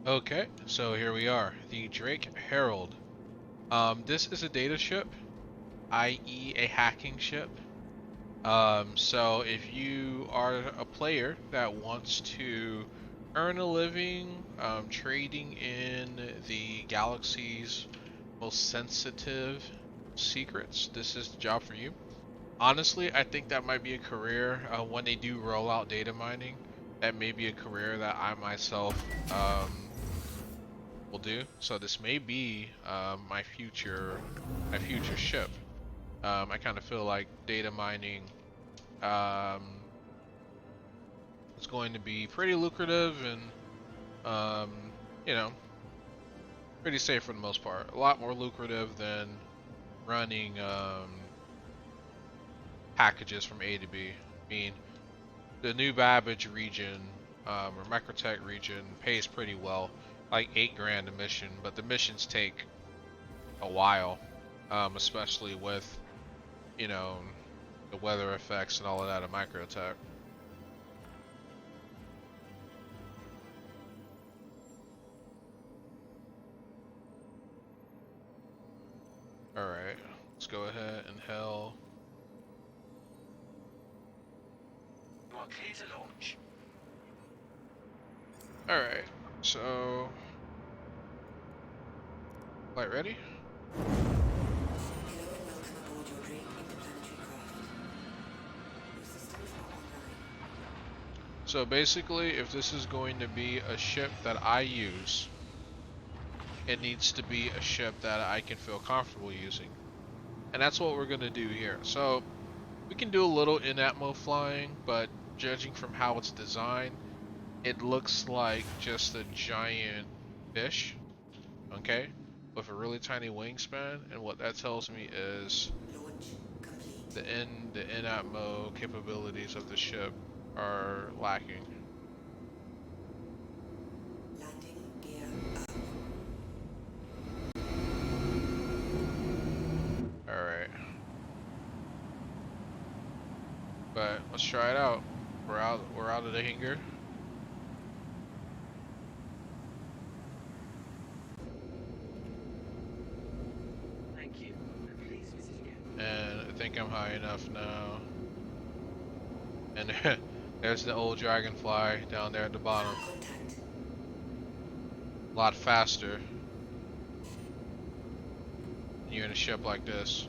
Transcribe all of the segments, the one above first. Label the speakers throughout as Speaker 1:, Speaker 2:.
Speaker 1: Okay, so here we are, the Drake Herald. This is a data ship, i.e. a hacking ship. So if you are a player that wants to earn a living trading in the galaxy's most sensitive secrets, this is the job for you. Honestly, I think that might be a career when they do roll out data mining. That may be a career that I myself will do. So this may be my future ship. I kind of feel like data mining um, is going to be pretty lucrative and um, you know pretty safe for the most part. A lot more lucrative than running packages from A to B. I mean, the New Babbage region or Microtech region pays pretty well, like 8 grand a mission, but the missions take a while, especially with you know the weather effects and all of that of Microtech. All right, let's go ahead and hell.
Speaker 2: You are clear to launch.
Speaker 1: All right, so flight ready.
Speaker 3: Hello and welcome aboard your Drake interplanetary craft. Your systems are online.
Speaker 1: So basically, if this is going to be a ship that I use, it needs to be a ship that I can feel comfortable using. And that's what we're going to do here. So we can do a little in-atmo flying, but judging from how it's designed, it looks like just a giant fish, okay, with a really tiny wingspan. And what that tells me is
Speaker 3: Launch complete.
Speaker 1: the in-atmo capabilities of the ship are lacking.
Speaker 3: Landing gear up.
Speaker 1: All right, but let's try it out. We're out. We're out of the hangar.
Speaker 2: Thank you. Please visit again.
Speaker 1: And I think I'm high enough now. And there's the old dragonfly down there at the bottom.
Speaker 3: Contact.
Speaker 1: A lot faster when you're in a ship like this.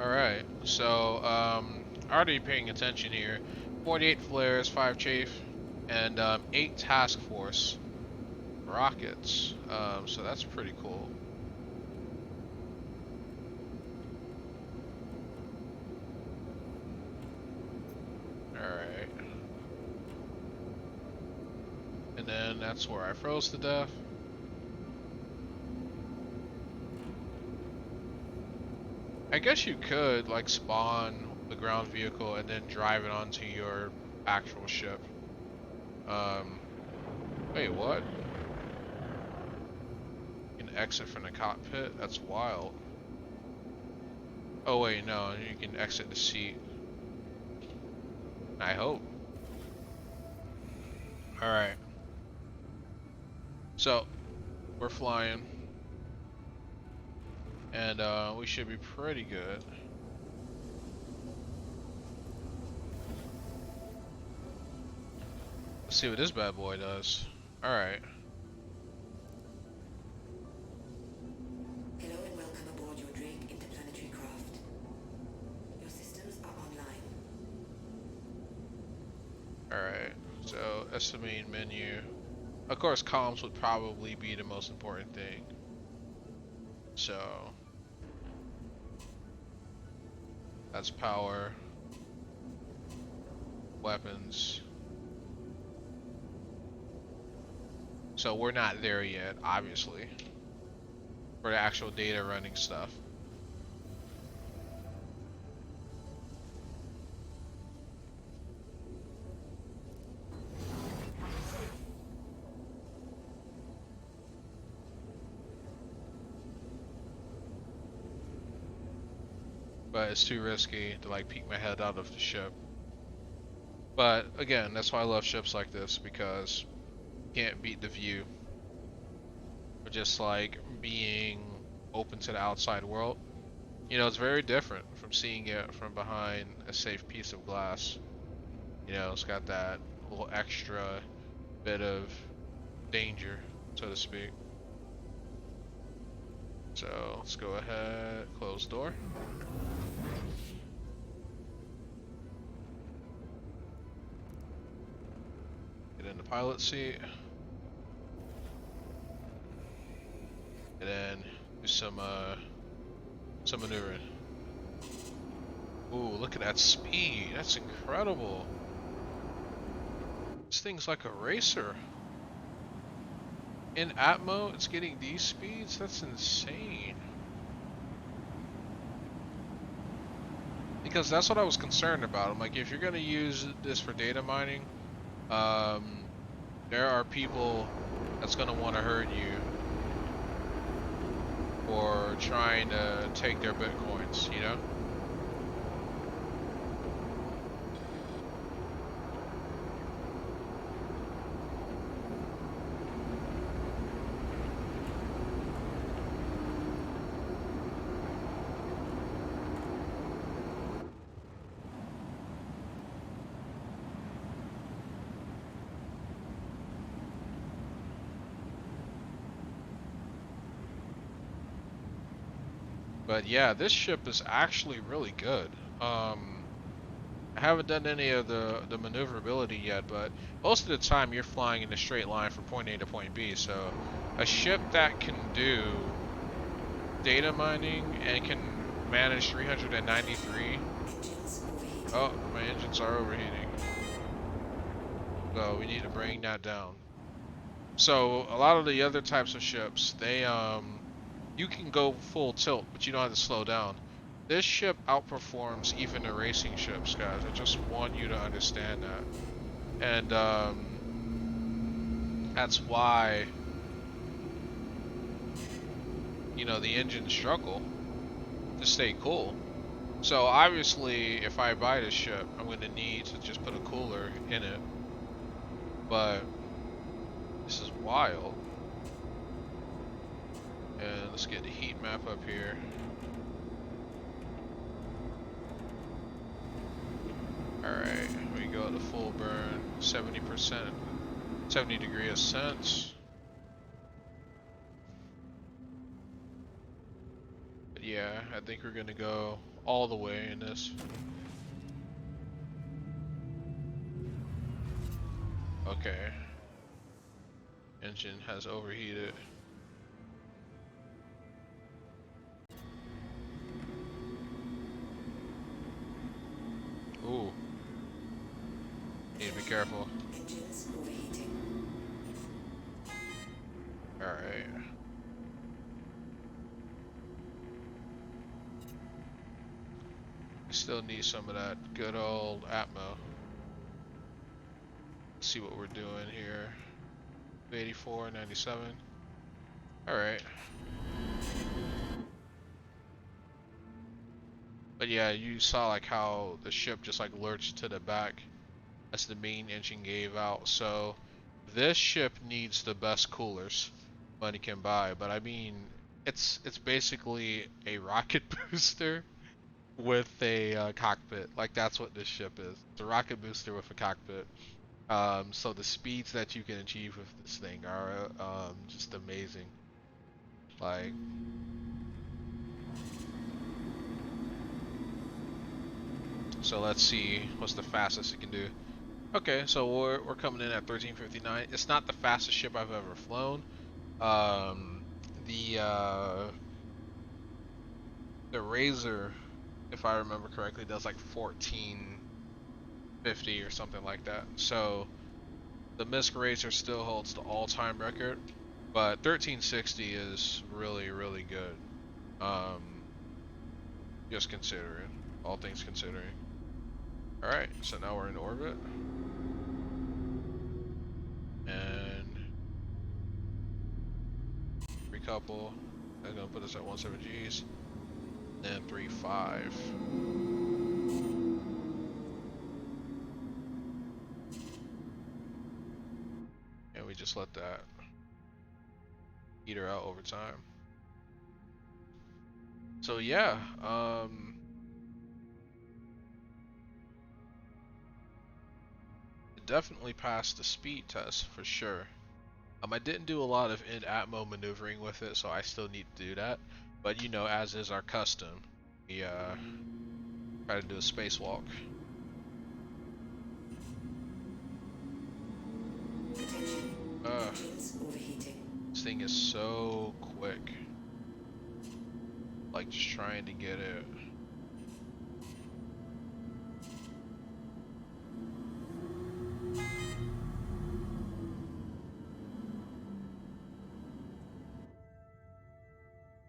Speaker 1: Alright, so already paying attention here. 48 flares, 5 chafe, and 8 task force rockets. So that's pretty cool. Alright. And then that's where I froze to death. I guess you could like spawn the ground vehicle and then drive it onto your actual ship. Um, wait, what? You can exit from the cockpit? That's wild. Oh wait, no, you can exit the seat. I hope. Alright. So, we're flying. And we should be pretty good. Let's see what this bad boy does. Alright.
Speaker 3: Hello and welcome aboard your Drake interplanetary craft. Your systems are online.
Speaker 1: Alright. So, that's the main menu. Of course, comms would probably be the most important thing. So, that's power, weapons. So we're not there yet, obviously, for the actual data running stuff. But it's too risky to like peek my head out of the ship. But again, that's why I love ships like this, because can't beat the view. Or just like being open to the outside world. You know, it's very different from seeing it from behind a safe piece of glass. You know, it's got that little extra bit of danger, so to speak. So let's go ahead, close door. Get in the pilot seat. And then do some maneuvering. Ooh, look at that speed. That's incredible. This thing's like a racer. In Atmo, it's getting these speeds? That's insane. Because that's what I was concerned about. I'm like, if you're gonna use this for data mining, there are people that's gonna want to hurt you or trying to take their bitcoins, you know? But yeah, this ship is actually really good. I haven't done any of the maneuverability yet, but most of the time you're flying in a straight line from point A to point B. So a ship that can do data mining and can manage 393. Oh, my engines are overheating. So we need to bring that down. So a lot of the other types of ships, they you can go full tilt, but you don't have to slow down. This ship outperforms even the racing ships, guys. I just want you to understand that. And that's why, you know, the engines struggle to stay cool. So obviously, if I buy this ship, I'm going to need to just put a cooler in it. But this is wild. And let's get the heat map up here. Alright, we go to full burn, 70%, 70-degree ascents. But yeah, I think we're gonna go all the way in this. Okay. Engine has overheated. Ooh. Need to be careful.
Speaker 3: Engines overheating.
Speaker 1: Alright. Still need some of that good old Atmo. Let's see what we're doing here. 84, 97. Alright. But yeah, you saw like how the ship just like lurched to the back as the main engine gave out. So this ship needs the best coolers money can buy. But I mean, it's basically a rocket booster with a cockpit. Like that's what this ship is. It's a rocket booster with a cockpit. So the speeds that you can achieve with this thing are just amazing. Like. So let's see what's the fastest it can do. Okay, so we're coming in at 1359. It's not the fastest ship I've ever flown. The Razor, if I remember correctly, does like 1450 or something like that. So the Misk Razor still holds the all-time record, but 1360 is really, really good. Just considering, all things considering. Alright, so now we're in orbit. And recouple. That's gonna put us at 17 Gs. Then 3.5. And we me just let that peter out over time. So yeah, it definitely passed the speed test for sure. I didn't do a lot of in-atmo maneuvering with it, so I still need to do that. But you know, as is our custom, we try to do a spacewalk.
Speaker 3: Attention. Engines overheating.
Speaker 1: This thing is so quick. Like just trying to get it.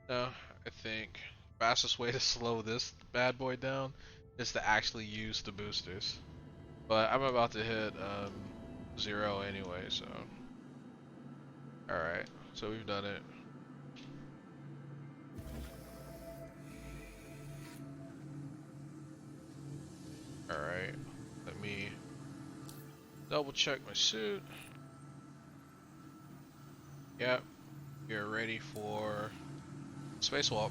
Speaker 1: No, I think fastest way to slow this bad boy down is to actually use the boosters. But I'm about to hit 0 anyway, so alright, so we've done it. Alright, let me double check my suit. Yep, you're ready for spacewalk.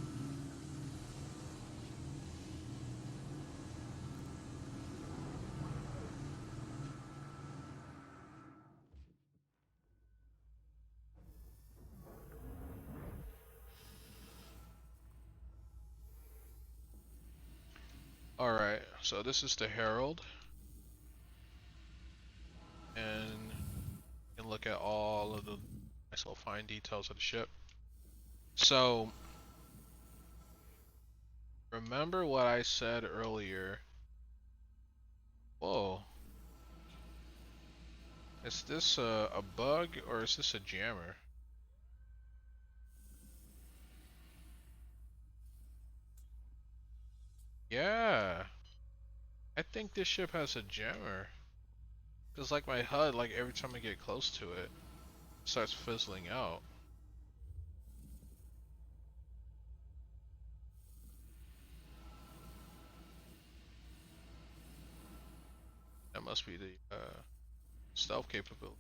Speaker 1: Alright, so this is the Herald. And you can look at all of the nice little fine details of the ship. So, remember what I said earlier. Whoa. Is this a bug or is this a jammer? Yeah. I think this ship has a jammer. Cause like my HUD, like every time I get close to it, starts fizzling out. That must be the stealth capabilities.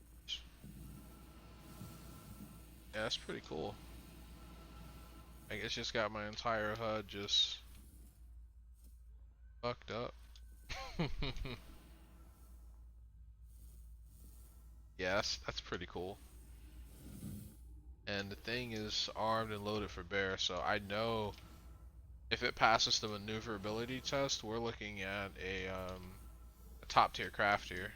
Speaker 1: Yeah, that's pretty cool. I guess just got my entire HUD just fucked up. Yeah, that's pretty cool. And the thing is armed and loaded for bear, so I know if it passes the maneuverability test, we're looking at a top tier craft here.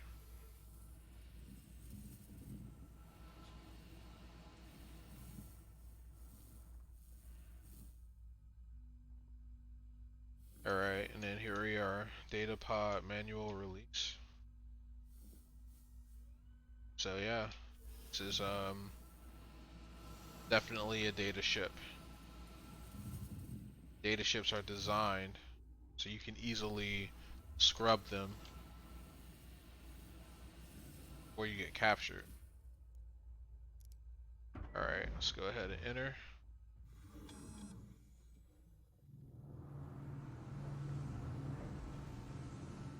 Speaker 1: Alright, and then here we are, data pod manual release. So yeah, this is definitely a data ship. Data ships are designed so you can easily scrub them before you get captured. Alright, let's go ahead and enter.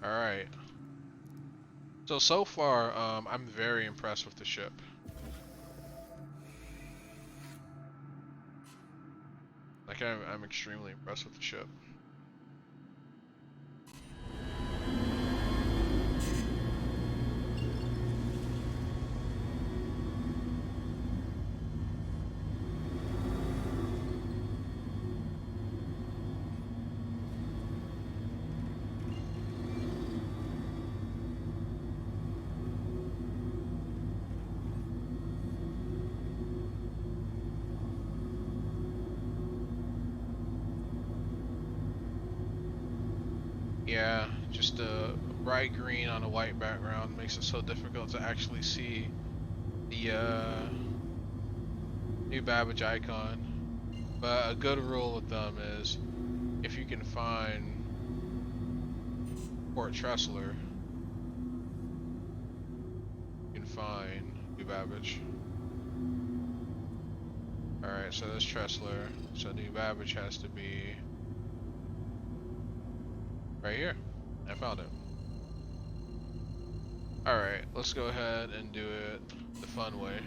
Speaker 1: Alright. So far, I'm very impressed with the ship. Like, I'm extremely impressed with the ship. Yeah, just a bright green on a white background makes it so difficult to actually see the new Babbage icon. But a good rule of thumb is if you can find Port Tressler, you can find new Babbage. Alright, so that's Tressler. So new Babbage has to be right here. I found it. Alright, let's go ahead and do it the fun way.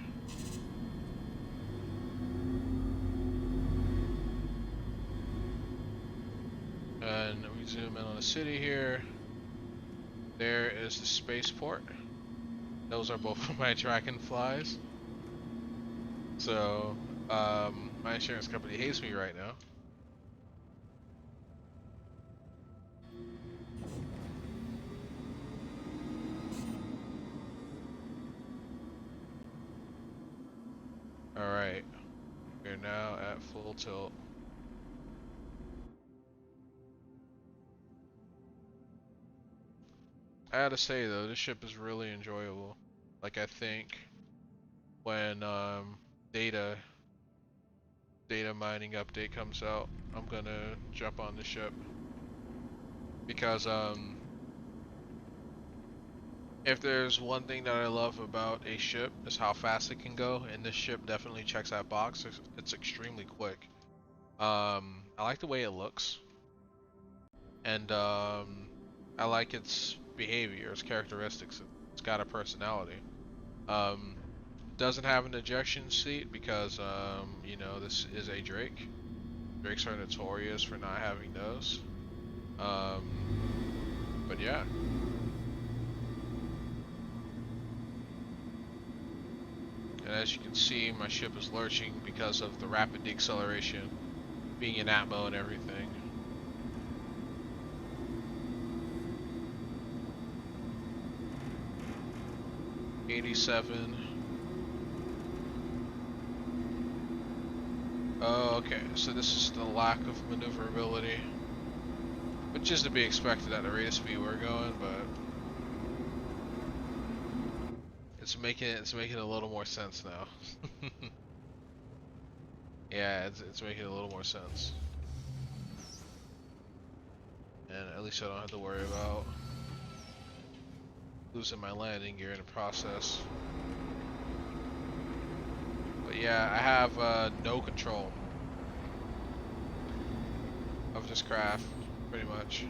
Speaker 1: And we zoom in on the city here. There is the spaceport. Those are both of my dragonflies. So, my insurance company hates me right now. Alright, we're now at full tilt. I gotta say though, this ship is really enjoyable. Like I think when data mining update comes out, I'm gonna jump on the ship because if there's one thing that I love about a ship is how fast it can go, and this ship definitely checks that box. It's extremely quick. I like the way it looks, and I like its behavior, its characteristics. It's got a personality. Um, doesn't have an ejection seat because you know, this is a Drake. Drakes are notorious for not having those. But yeah. And as you can see, my ship is lurching because of the rapid deceleration, being in atmo and everything. '87. Oh, okay. So this is the lack of maneuverability, which is to be expected at the rate of speed we're going, but it's making a little more sense now. Yeah, it's making a little more sense. And at least I don't have to worry about losing my landing gear in the process. But yeah, I have no control of this craft, pretty much.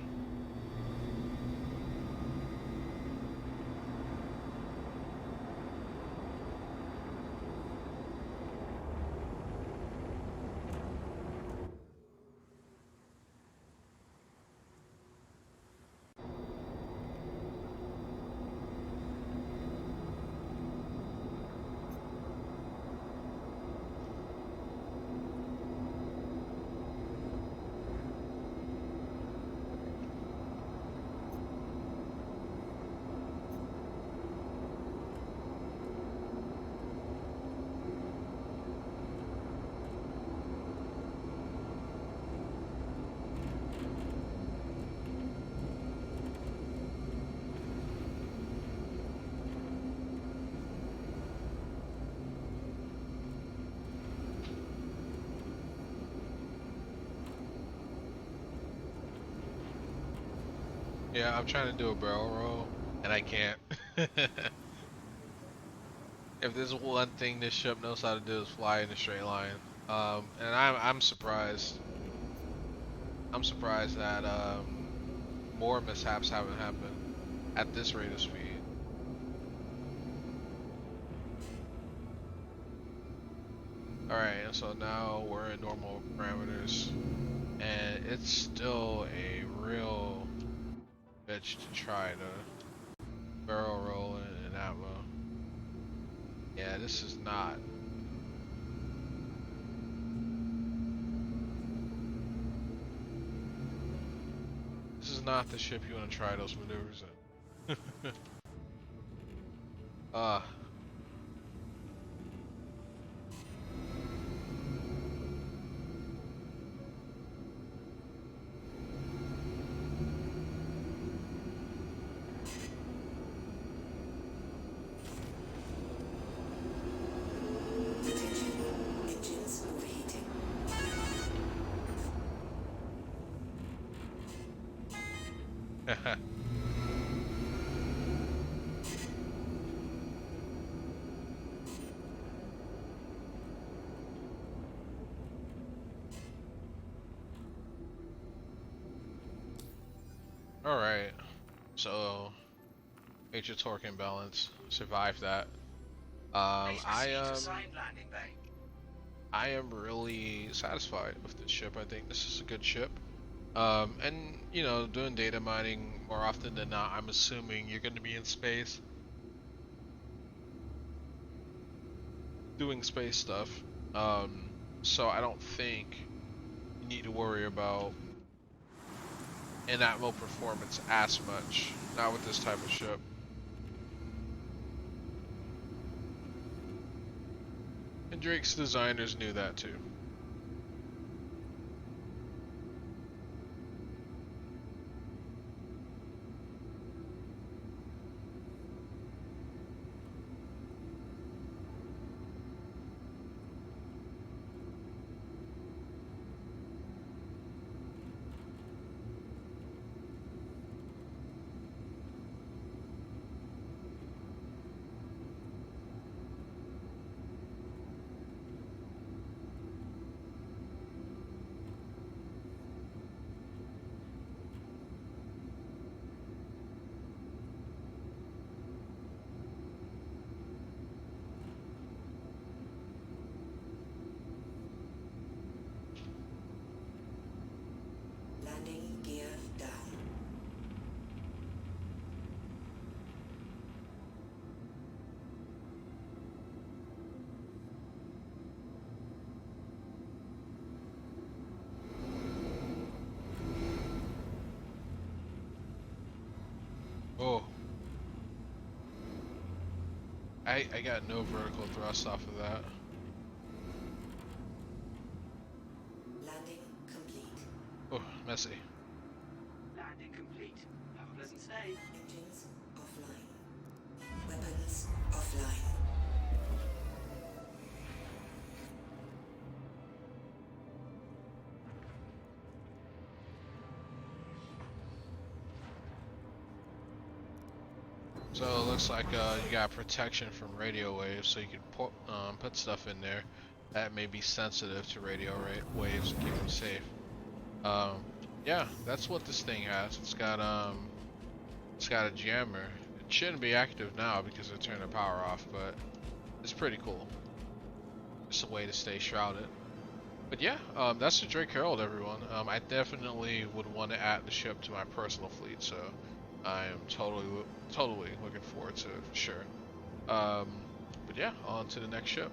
Speaker 1: Yeah, I'm trying to do a barrel roll, and I can't. If there's one thing this ship knows how to do is fly in a straight line. And I'm surprised. I'm surprised that more mishaps haven't happened at this rate of speed. Alright, and so now we're in normal parameters, and it's still a real bitch to try to barrel roll in atmo. Yeah, this is not. This is not the ship you want to try those maneuvers in. uh,
Speaker 3: Attention. Engines overheating.
Speaker 1: Alright, so major torque imbalance. Survived that.
Speaker 2: Please
Speaker 1: I
Speaker 2: proceed to assigned landing bay.
Speaker 1: I am really satisfied with this ship. I think this is a good ship. And you know, doing data mining more often than not, I'm assuming you're going to be in space doing space stuff. So I don't think you need to worry about in-atmo performance as much. Not with this type of ship. And Drake's designers knew that too.
Speaker 3: Landing gear down.
Speaker 1: Oh, I got no vertical thrust off of that.
Speaker 3: Landing complete.
Speaker 1: Oh, messy.
Speaker 2: Landing complete. Have a pleasant stay.
Speaker 3: Engines offline. Weapons offline.
Speaker 1: So it looks like you got protection from radio waves, so you can put stuff in there that may be sensitive to radio waves and keep them safe. Um, yeah, that's what this thing has. It's got a jammer. It shouldn't be active now because I turned the power off, but it's pretty cool. It's a way to stay shrouded. But yeah, that's the Drake Herald, everyone. I definitely would want to add the ship to my personal fleet, so I am totally looking forward to it for sure. But yeah, on to the next ship.